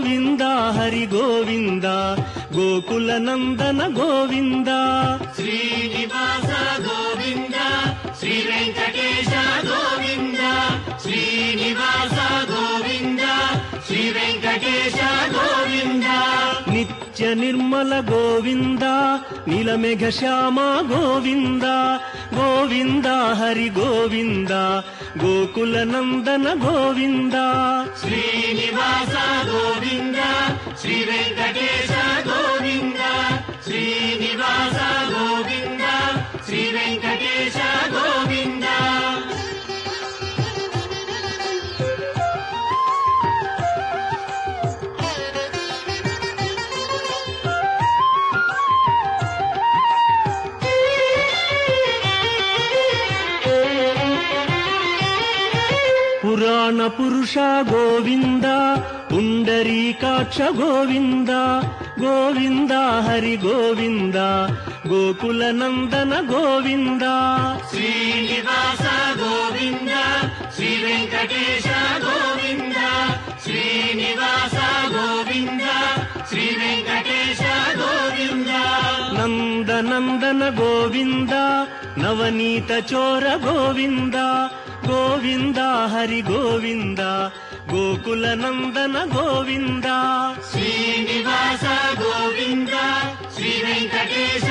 ಗೋವಿಂದ ಹರಿ ಗೋವಿಂದ ಗೋಕುಲ ನಂದನ ಗೋವಿಂದ ಶ್ರೀನಿವಾಸ ಗೋವಿಂದ ಶ್ರೀ ವೆಂಕಟೇಶ ಗೋವಿಂದ ಶ್ರೀನಿವಾಸ ಗೋವಿಂದ ಶ್ರೀ ವೆಂಕಟೇಶ ಗೋವಿಂದ ನಿತ್ಯ ನಿರ್ಮಲ ಗೋವಿಂದ ನೀಲಮೇಘ ಶ್ಯಾಮ ಗೋವಿಂದ ಗೋವಿಂದ ಹರಿ ಗೋವಿಂದ ಗೋಕುಲ ನಂದನ ಗೋವಿಂದ ಶ್ರೀನಿವಾಸ ಗೋವಿಂದ ಶ್ರೀ ವೆಂಕಟೇಶ ಗೋವಿಂದ ಶ್ರೀನಿವಾಸ ಗೋವಿಂದ ಶ್ರೀ ವೆಂಕಟೇಶ ಗೋವಿಂದ ಪುರಾಣ ಪುರುಷ ಗೋವಿಂದ ಪುಂಡರೀಕಾಕ್ಷ ಗೋವಿಂದ ಗೋವಿಂದ ಹರಿ ಗೋವಿಂದ ಗೋಕುಲ ನಂದನ ಗೋವಿಂದ ಶ್ರೀನಿವಾಸ ಗೋವಿಂದ ಶ್ರೀ ವೆಂಕಟೇಶ ಗೋವಿಂದ ಶ್ರೀನಿವಾಸ ಗೋವಿಂದ ಶ್ರೀ ವೆಂಕಟೇಶ ಗೋವಿಂದ ನಂದನಂದನ ಗೋವಿಂದ ನವನೀತ ಚೋರ ಗೋವಿಂದ ಗೋವಿಂದ ಹರಿ ಗೋವಿಂದ ಗೋಕುಲ ನಂದನ ಗೋವಿಂದ ಶ್ರೀನಿವಾಸ ಗೋವಿಂದ ಶ್ರೀ ವೆಂಕಟೇಶ